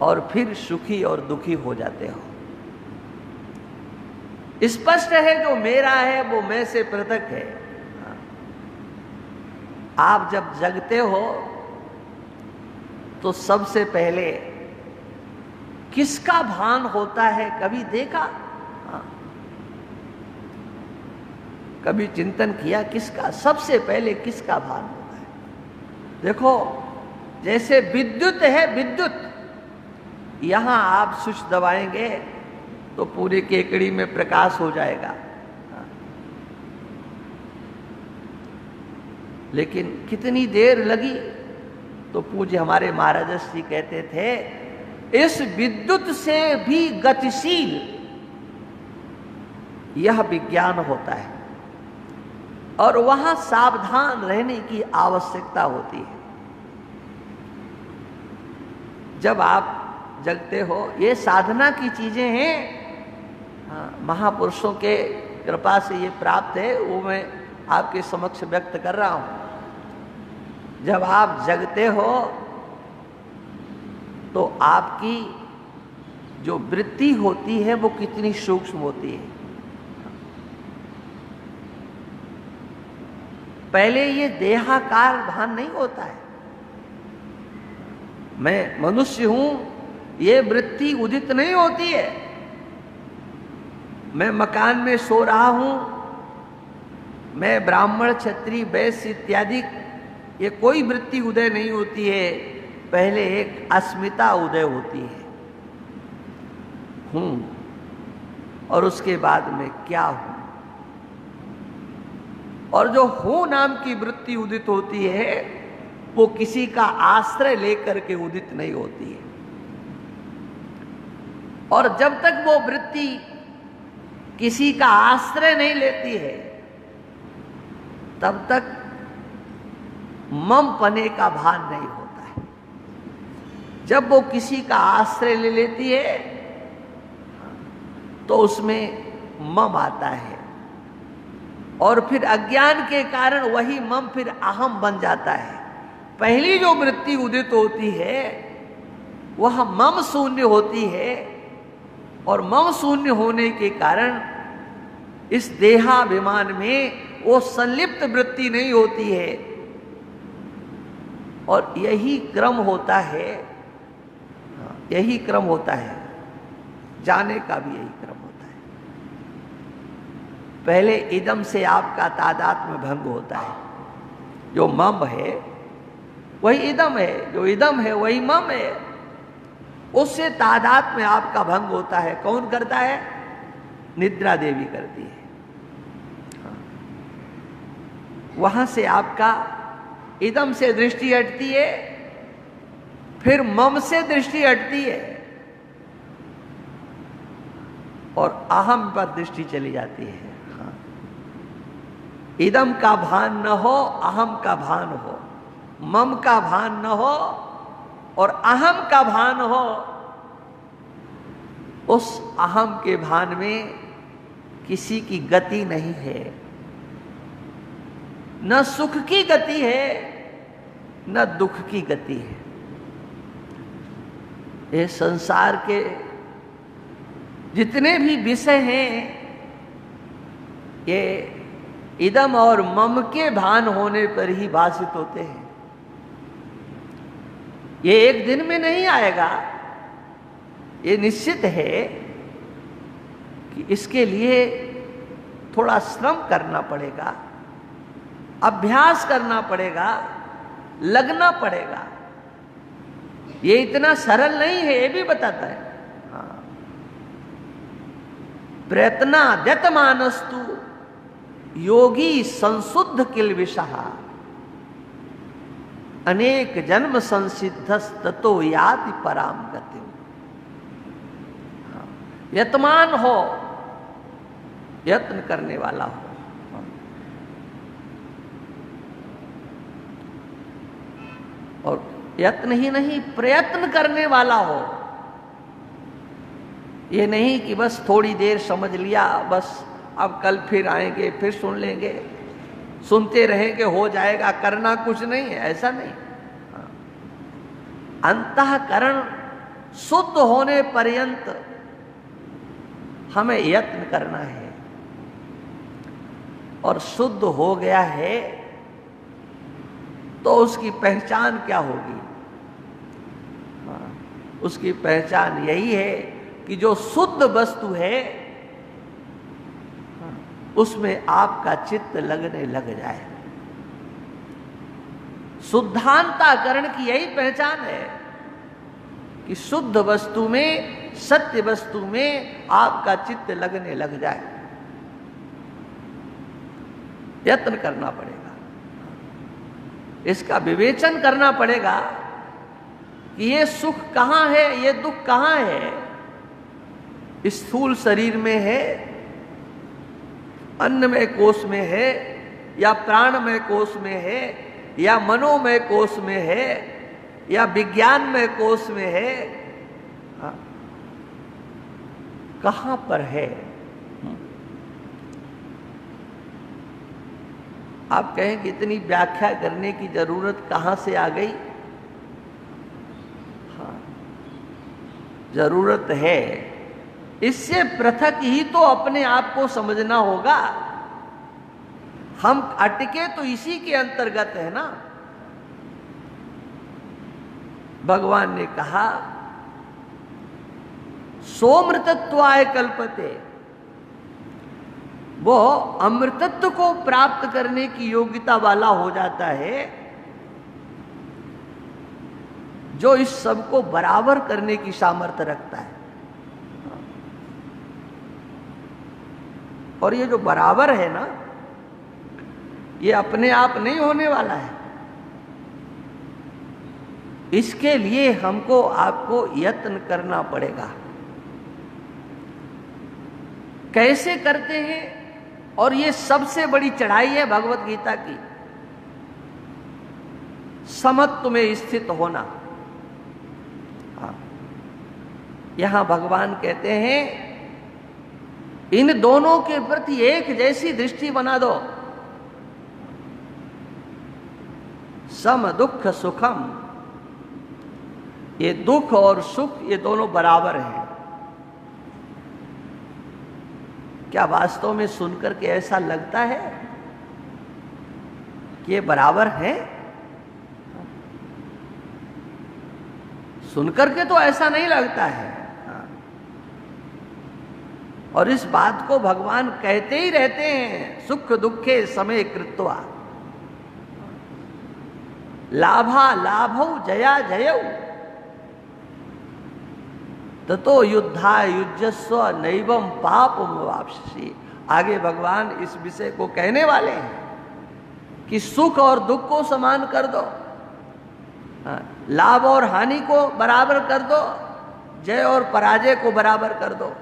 और फिर सुखी और दुखी हो जाते हो। स्पष्ट है जो मेरा है वो मैं से पृथक है। आप जब जगते हो तो सबसे पहले किसका भान होता है, कभी देखा? कभी चिंतन किया किसका? सबसे पहले किसका भान होता है? देखो, जैसे विद्युत है, विद्युत, यहां आप स्विच दबाएंगे तो पूरी केकड़ी में प्रकाश हो जाएगा, लेकिन कितनी देर लगी? तो पूज्य हमारे महाराज जी कहते थे, इस विद्युत से भी गतिशील यह विज्ञान होता है, और वहां सावधान रहने की आवश्यकता होती है। जब आप जगते हो, ये साधना की चीजें हैं। महापुरुषों के कृपा से ये प्राप्त है, वो मैं आपके समक्ष व्यक्त कर रहा हूं। जब आप जगते हो तो आपकी जो वृत्ति होती है वो कितनी सूक्ष्म होती है। पहले ये देहाकार भान नहीं होता है। मैं मनुष्य हूं, ये वृत्ति उदित नहीं होती है। मैं मकान में सो रहा हूं, मैं ब्राह्मण क्षत्रिय वैश्य इत्यादि, ये कोई वृत्ति उदय नहीं होती है। पहले एक अस्मिता उदय होती है, हूं, और उसके बाद में क्या हूं। और जो हूं नाम की वृत्ति उदित होती है, वो किसी का आश्रय लेकर के उदित नहीं होती है। और जब तक वो वृत्ति किसी का आश्रय नहीं लेती है, तब तक मम पने का भान नहीं होता है। जब वो किसी का आश्रय ले लेती है, तो उसमें मम आता है, और फिर अज्ञान के कारण वही मम फिर अहम बन जाता है। पहली जो वृत्ति उदित होती है वह मम शून्य होती है, और मम शून्य होने के कारण इस देहाभिमान में वो संलिप्त वृत्ति नहीं होती है। और यही क्रम होता है, यही क्रम होता है, जाने का भी यही क्रम होता है। पहले इदम से आपका तादात्म्य भंग होता है। जो मम है वही इदम है, जो इदम है वही मम है। उससे तादात्म्य आपका भंग होता है। कौन करता है? निद्रा देवी करती है। वहां से आपका इदम से दृष्टि हटती है, फिर मम से दृष्टि हटती है, और अहम पर दृष्टि चली जाती है। हाँ। इदम का भान न हो, अहम का भान हो, मम का भान न हो और अहम का भान हो। उस अहम के भान में किसी की गति नहीं है, न सुख की गति है न दुख की गति है। ये संसार के जितने भी विषय हैं, ये इदम और मम के भान होने पर ही भाषित होते हैं। ये एक दिन में नहीं आएगा। ये निश्चित है कि इसके लिए थोड़ा श्रम करना पड़ेगा, अभ्यास करना पड़ेगा, लगना पड़ेगा। ये इतना सरल नहीं है, ये भी बताता है। हाँ। प्रयत्नाद्यतमानस्तु योगी संशुद्ध किल विषः अनेक जन्म संसिद्धस ततो याति पराम गति। यत्मान हो, यत्न करने वाला हो, और यत्न ही नहीं प्रयत्न करने वाला हो। ये नहीं कि बस थोड़ी देर समझ लिया, बस अब कल फिर आएंगे, फिर सुन लेंगे, सुनते रहेंगे, हो जाएगा, करना कुछ नहीं है, ऐसा नहीं। अंतःकरण शुद्ध होने पर्यंत हमें यत्न करना है। और शुद्ध हो गया है तो उसकी पहचान क्या होगी? उसकी पहचान यही है कि जो शुद्ध वस्तु है उसमें आपका चित्त लगने लग जाए। शुद्धांतःकरण की यही पहचान है कि शुद्ध वस्तु में, सत्य वस्तु में आपका चित्त लगने लग जाए। यत्न करना पड़ेगा, इसका विवेचन करना पड़ेगा कि ये सुख कहां है, ये दुख कहां है। स्थूल शरीर में है, अन्नमय कोश में है, या प्राणमय कोश में है, या मनोमय कोश में है, या विज्ञानमय कोश में है। हाँ। कहां पर है? आप कहें कि इतनी व्याख्या करने की जरूरत कहां से आ गई? हाँ, जरूरत है। इससे पृथक ही तो अपने आप को समझना होगा। हम अटके तो इसी के अंतर्गत है ना। भगवान ने कहा सोमृतत्वाय कल्पते, वो अमृतत्व को प्राप्त करने की योग्यता वाला हो जाता है जो इस सब को बराबर करने की सामर्थ्य रखता है। और ये जो बराबर है ना, ये अपने आप नहीं होने वाला है। इसके लिए हमको आपको यत्न करना पड़ेगा। कैसे करते हैं? और ये सबसे बड़ी चढ़ाई है भगवत गीता की, समत्व में स्थित होना। यहां भगवान कहते हैं इन दोनों के प्रति एक जैसी दृष्टि बना दो। सम दुख सुखम, ये दुख और सुख ये दोनों बराबर हैं। क्या वास्तव में सुनकर के ऐसा लगता है कि ये बराबर हैं? सुनकर के तो ऐसा नहीं लगता है। और इस बात को भगवान कहते ही रहते हैं, सुख दुखे समय कृत्वा लाभा लाभौ जया जयौ ततो युद्धा युजस्व नैवम पापम वापसी। आगे भगवान इस विषय को कहने वाले हैं कि सुख और दुख को समान कर दो, लाभ और हानि को बराबर कर दो, जय और पराजय को बराबर कर दो।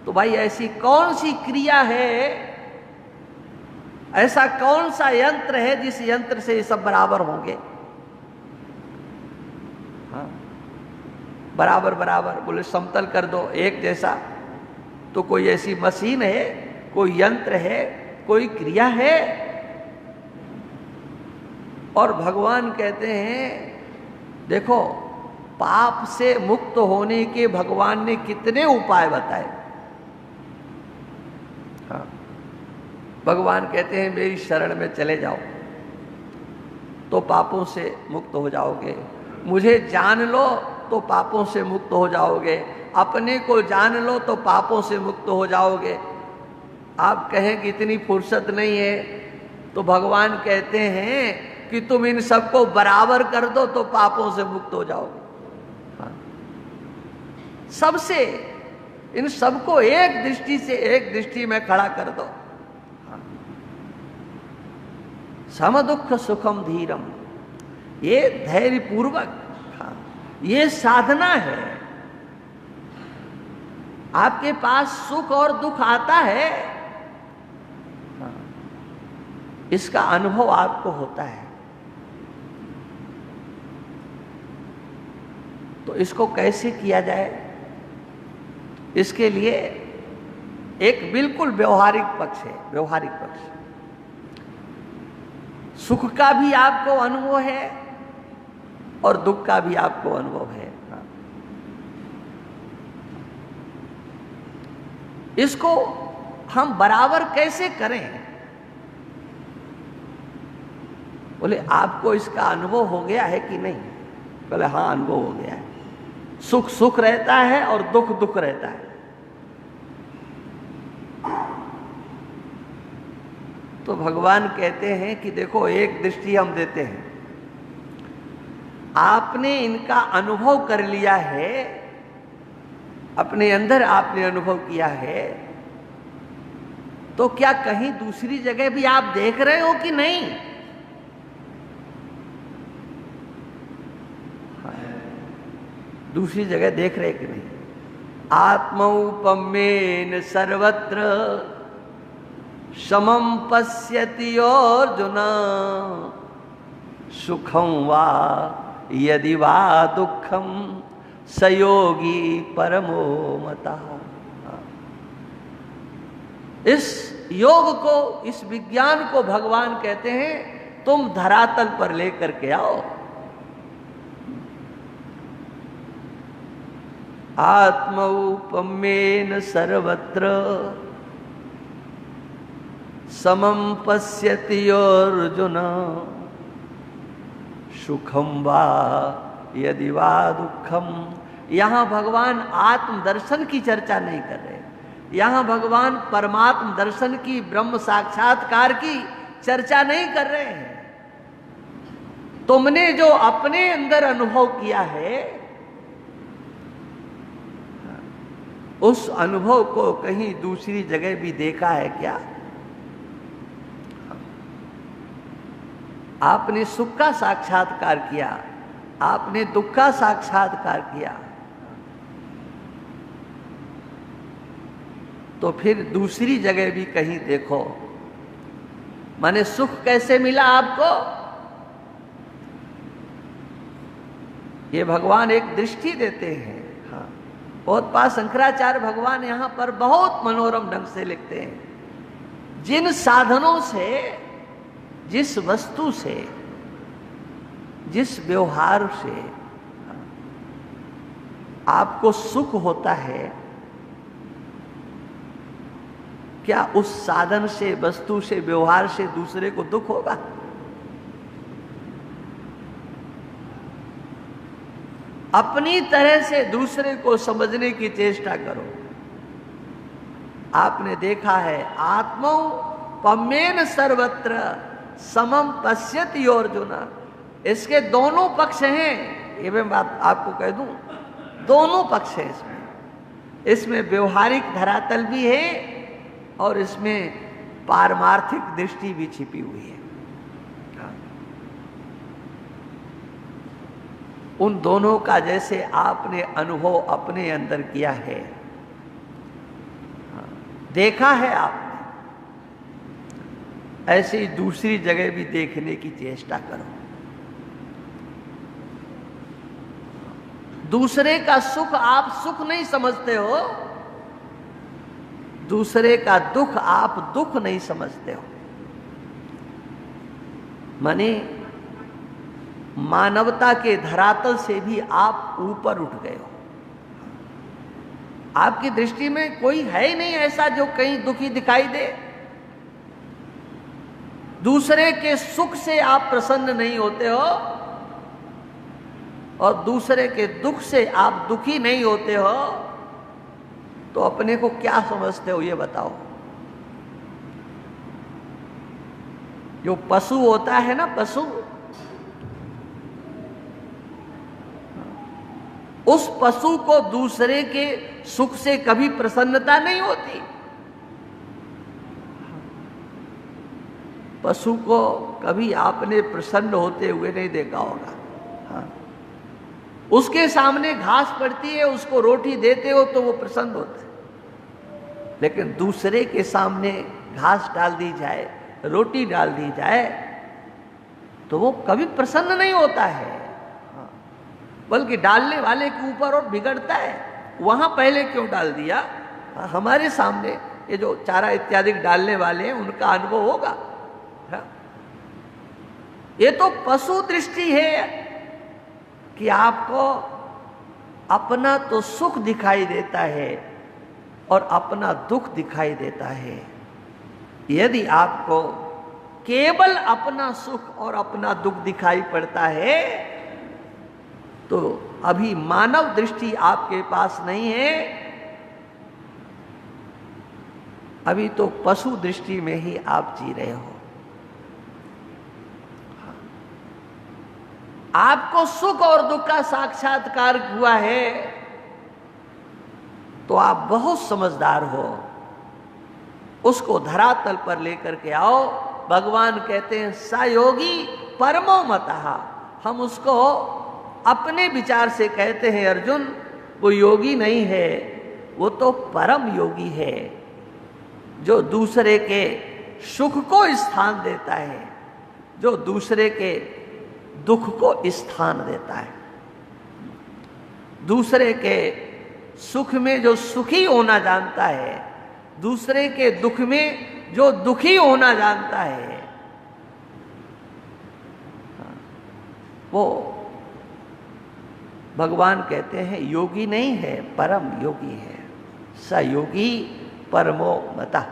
तो भाई ऐसी कौन सी क्रिया है, ऐसा कौन सा यंत्र है जिस यंत्र से ये सब बराबर होंगे? बराबर बराबर बोले समतल कर दो, एक जैसा। तो कोई ऐसी मशीन है, कोई यंत्र है, कोई क्रिया है? और भगवान कहते हैं देखो, पाप से मुक्त होने के भगवान ने कितने उपाय बताए। भगवान कहते हैं मेरी शरण में चले जाओ तो पापों से मुक्त हो जाओगे, मुझे जान लो तो पापों से मुक्त हो जाओगे, अपने को जान लो तो पापों से मुक्त हो जाओगे। आप कहें कि इतनी फुर्सत नहीं है, तो भगवान कहते हैं कि तुम इन सबको बराबर कर दो तो पापों से मुक्त हो जाओगे। हाँ। सबसे इन सबको एक दृष्टि से एक दृष्टि में खड़ा कर दो। हाँ। सम दुख सुखम धीरम, ये धैर्य पूर्वक, ये साधना है। आपके पास सुख और दुख आता है, इसका अनुभव आपको होता है। तो इसको कैसे किया जाए? इसके लिए एक बिल्कुल व्यवहारिक पक्ष है। व्यवहारिक पक्ष, सुख का भी आपको अनुभव है और दुख का भी आपको अनुभव है। इसको हम बराबर कैसे करें? बोले आपको इसका अनुभव हो गया है कि नहीं? बोले हाँ, अनुभव हो गया है। सुख सुख रहता है और दुख दुख रहता है। तो भगवान कहते हैं कि देखो, एक दृष्टि हम देते हैं, आपने इनका अनुभव कर लिया है, अपने अंदर आपने अनुभव किया है, तो क्या कहीं दूसरी जगह भी आप देख रहे हो कि नहीं? दूसरी जगह देख रहे कि नहीं? आत्मौपम्येन सर्वत्र समम पश्यति अर्जुन, सुखं वा यदि वा दुखम सयोगी परमो मतः। इस योग को, इस विज्ञान को भगवान कहते हैं तुम धरातल पर लेकर के आओ। आत्मौपम्येन सर्वत्र समम पश्यति अर्जुन, सुखम वा यदि वा दुखम। यहां भगवान आत्मदर्शन की चर्चा नहीं कर रहे, यहां भगवान परमात्म दर्शन की, ब्रह्म साक्षात्कार की चर्चा नहीं कर रहे हैं। तुमने जो अपने अंदर अनुभव किया है, उस अनुभव को कहीं दूसरी जगह भी देखा है क्या? आपने सुख का साक्षात्कार किया, आपने दुख का साक्षात्कार किया, तो फिर दूसरी जगह भी कहीं देखो। माने सुख कैसे मिला आपको? ये भगवान एक दृष्टि देते हैं। हाँ, बहुत बार शंकराचार्य भगवान यहां पर बहुत मनोरम ढंग से लिखते हैं। जिन साधनों से, जिस वस्तु से, जिस व्यवहार से आपको सुख होता है, क्या उस साधन से, वस्तु से, व्यवहार से दूसरे को दुख होगा? अपनी तरह से दूसरे को समझने की चेष्टा करो। आपने देखा है, आत्मौ पम्येन सर्वत्र समम पश्यति अर्जुन। इसके दोनों पक्ष हैं, ये मैं बात आपको कह दूं, दोनों पक्ष हैं इसमें। इसमें व्यवहारिक धरातल भी है और इसमें पारमार्थिक दृष्टि भी छिपी हुई है। उन दोनों का जैसे आपने अनुभव अपने अंदर किया है, देखा है आपने, ऐसी दूसरी जगह भी देखने की चेष्टा करो। दूसरे का सुख आप सुख नहीं समझते हो, दूसरे का दुख आप दुख नहीं समझते हो। माने मानवता के धरातल से भी आप ऊपर उठ गए हो। आपकी दृष्टि में कोई है ही नहीं ऐसा जो कहीं दुखी दिखाई दे। दूसरे के सुख से आप प्रसन्न नहीं होते हो और दूसरे के दुख से आप दुखी नहीं होते हो, तो अपने को क्या समझते हो ये बताओ। जो पशु होता है ना, पशु, उस पशु को दूसरे के सुख से कभी प्रसन्नता नहीं होती। पशु को कभी आपने प्रसन्न होते हुए नहीं देखा होगा। हाँ। उसके सामने घास पड़ती है, उसको रोटी देते हो तो वो प्रसन्न होते हैं। लेकिन दूसरे के सामने घास डाल दी जाए, रोटी डाल दी जाए, तो वो कभी प्रसन्न नहीं होता है। हाँ। बल्कि डालने वाले के ऊपर और बिगड़ता है, वहां पहले क्यों डाल दिया। हमारे सामने ये जो चारा इत्यादि डालने वाले हैं उनका अनुभव होगा। हाँ। ये तो पशु दृष्टि है कि आपको अपना तो सुख दिखाई देता है और अपना दुख दिखाई देता है। यदि आपको केवल अपना सुख और अपना दुख दिखाई पड़ता है तो अभी मानव दृष्टि आपके पास नहीं है, अभी तो पशु दृष्टि में ही आप जी रहे हो। आपको सुख और दुख का साक्षात्कार हुआ है तो आप बहुत समझदार हो। उसको धरातल पर लेकर के आओ। भगवान कहते हैं स योगी परमो मतः। हम उसको अपने विचार से कहते हैं अर्जुन, वो योगी नहीं है, वो तो परम योगी है, जो दूसरे के सुख को स्थान देता है, जो दूसरे के दुख को स्थान देता है। दूसरे के सुख में जो सुखी होना जानता है, दूसरे के दुख में जो दुखी होना जानता है, वो भगवान कहते हैं योगी नहीं है, परम योगी है। स योगी परमो मतः।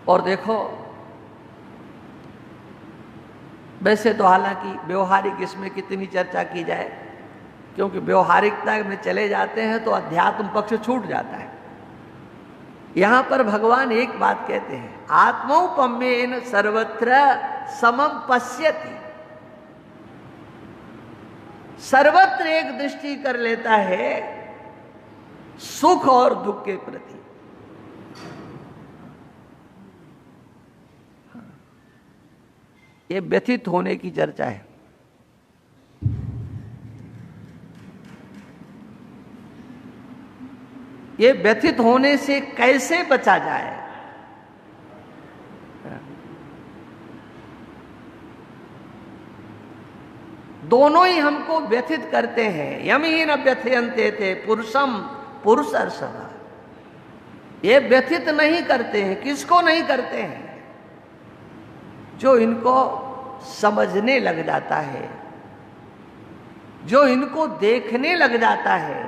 और देखो, वैसे तो हालांकि व्यवहारिक इसमें कितनी चर्चा की जाए, क्योंकि व्यवहारिकता में चले जाते हैं तो अध्यात्म पक्ष छूट जाता है। यहां पर भगवान एक बात कहते हैं, आत्मौपम्येन सर्वत्र समम पश्यति। सर्वत्र एक दृष्टि कर लेता है सुख और दुख के प्रति। ये व्यथित होने की चर्चा है। ये व्यथित होने से कैसे बचा जाए? दोनों ही हमको व्यथित करते हैं। यमहीन व्यथयन्ते थे पुरुषम पुरुषर्षभ। ये व्यथित नहीं करते हैं। किसको नहीं करते हैं? जो इनको समझने लग जाता है, जो इनको देखने लग जाता है,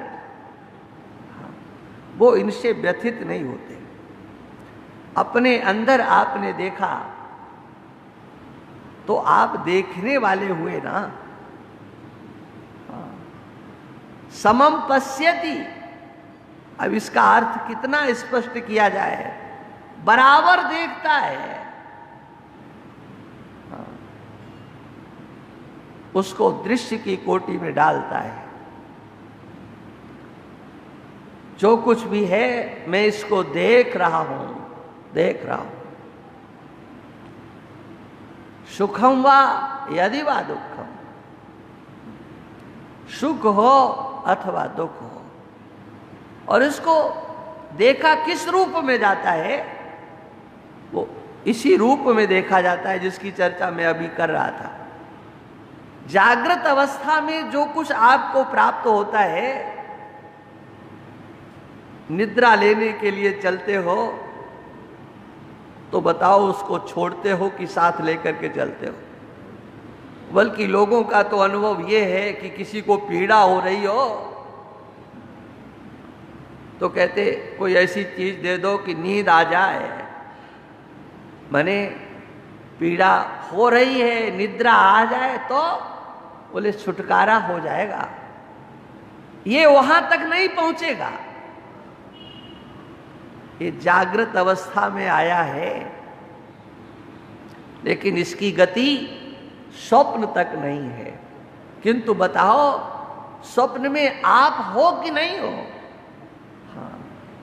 वो इनसे व्यथित नहीं होते। अपने अंदर आपने देखा तो आप देखने वाले हुए ना। समम पश्यति, अब इसका अर्थ कितना स्पष्ट किया जाए? बराबर देखता है। उसको दृश्य की कोटि में डालता है। जो कुछ भी है मैं इसको देख रहा हूं, देख रहा हूं। सुखम वा यदि वा दुखम, सुख हो अथवा दुख हो। और इसको देखा किस रूप में जाता है? वो इसी रूप में देखा जाता है जिसकी चर्चा मैं अभी कर रहा था। जागृत अवस्था में जो कुछ आपको प्राप्त होता है, निद्रा लेने के लिए चलते हो तो बताओ उसको छोड़ते हो कि साथ लेकर के चलते हो? बल्कि लोगों का तो अनुभव यह है कि किसी को पीड़ा हो रही हो तो कहते कोई ऐसी चीज दे दो कि नींद आ जाए। माने पीड़ा हो रही है, निद्रा आ जाए तो बोले छुटकारा हो जाएगा। ये वहां तक नहीं पहुंचेगा। ये जागृत अवस्था में आया है, लेकिन इसकी गति स्वप्न तक नहीं है। किंतु बताओ स्वप्न में आप हो कि नहीं हो? हाँ,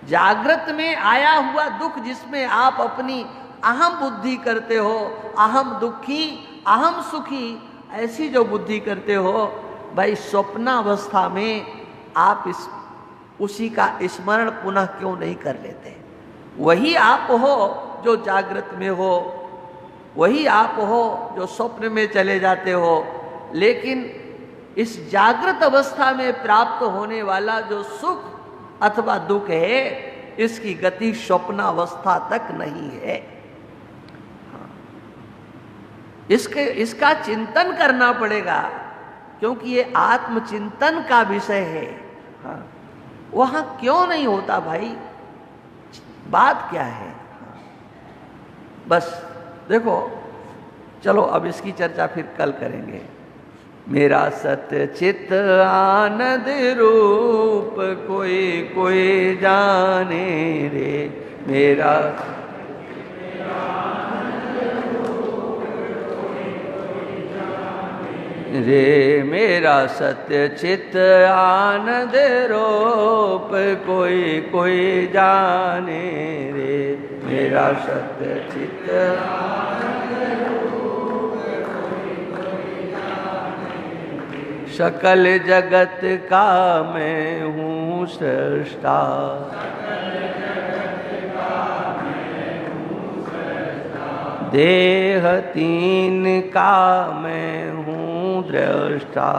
जागृत में आया हुआ दुख जिसमें आप अपनी अहम बुद्धि करते हो, अहम दुखी अहम सुखी, ऐसी जो बुद्धि करते हो, भाई स्वप्नावस्था में आप उसी का स्मरण पुनः क्यों नहीं कर लेते? वही आप हो जो जागृत में हो, वही आप हो जो स्वप्न में चले जाते हो। लेकिन इस जागृत अवस्था में प्राप्त होने वाला जो सुख अथवा दुख है, इसकी गति स्वप्नावस्था तक नहीं है। इसका चिंतन करना पड़ेगा, क्योंकि ये आत्मचिंतन का विषय है। हाँ, वहां क्यों नहीं होता भाई? बात क्या है? हाँ, बस देखो, चलो अब इसकी चर्चा फिर कल करेंगे। मेरा सत्य चित्त आनंद रूप कोई कोई जाने रे। मेरा रे, मेरा सत्य चित्त आनंद रूप कोई कोई जाने रे। मेरा सत्य चित्त सकल जगत का मैं हूँ सृष्टा। देह तीन का मैं हूँ दृष्टा।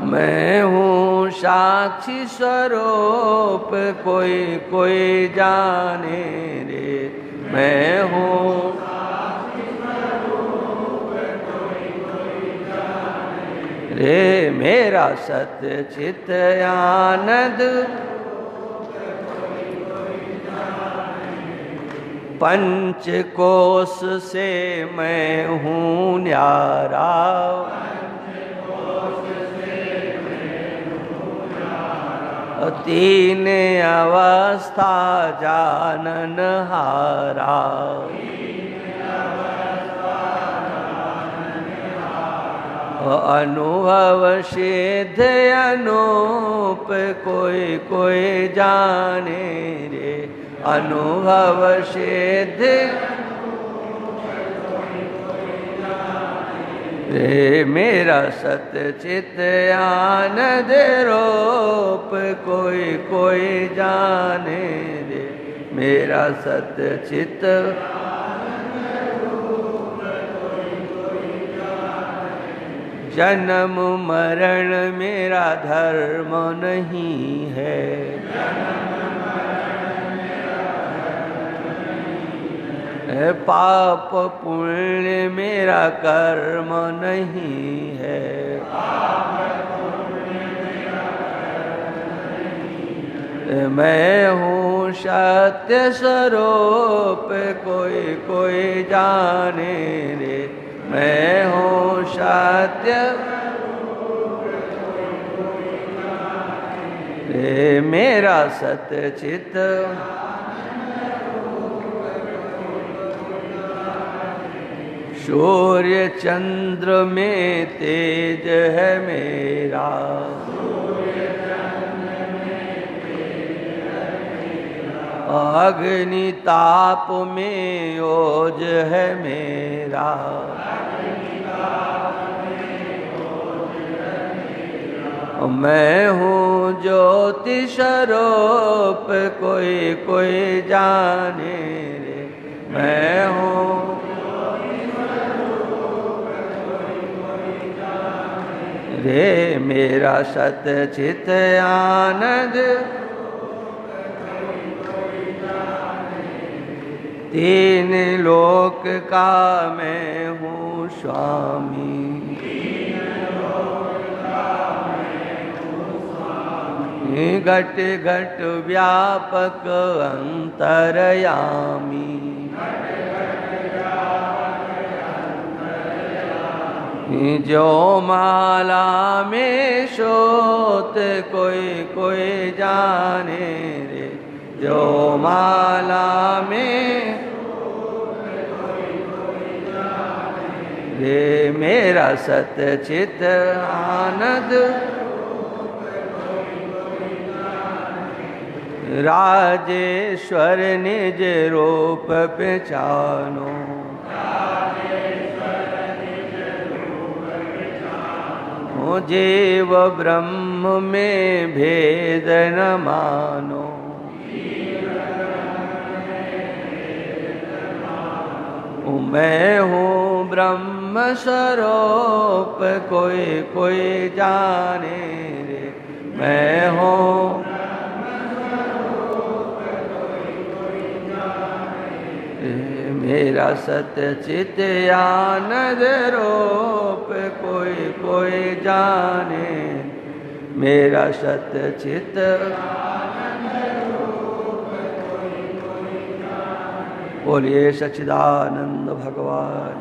मैं हूँ साक्षी स्वरूप कोई कोई जाने रे। मैं हूँ रे, मेरा सत्य चित्त आनंद। पंच कोश से मैं हूँ न्यारा, तीन अवस्था जानन हारा। अनुभव सिद्ध अनूप कोई कोई जाने रे, अनुभव सिद्ध रे मेरा सतचित आनंद रूप कोई कोई जाने रे, मेरा सतचित जन्म मरण मेरा धर्म नहीं है, पाप पुण्य मेरा कर्म नहीं है, मैं हूँ सत्य स्वरूप कोई कोई जाने रे, मैं हूँ सत्य रे, मेरा सत्य चित सूर्य चंद्र में तेज है मेरा, अग्नि ताप में ओज है मेरा, मैं हूँ ज्योति स्वरूप कोई कोई जाने रे, मैं हूँ रे, मेरा सतचित आनंद तीन लोक का मैं हूँ स्वामी, घट घट व्यापक अंतरयामी, जो माला में शोत कोई कोई जाने रे, जो माला में रे, मेरा सतचित आनंद राजेश्वर निज रूप पहचानो, जीव ब्रह्म में भेद न मानो, मैं हूँ ब्रह्म स्वरूप कोई कोई जाने रे, मैं हूँ मेरा सतचित आनंद रूप कोई कोई जाने, मेरा सतचित बोलिए सच्चिदानंद भगवान।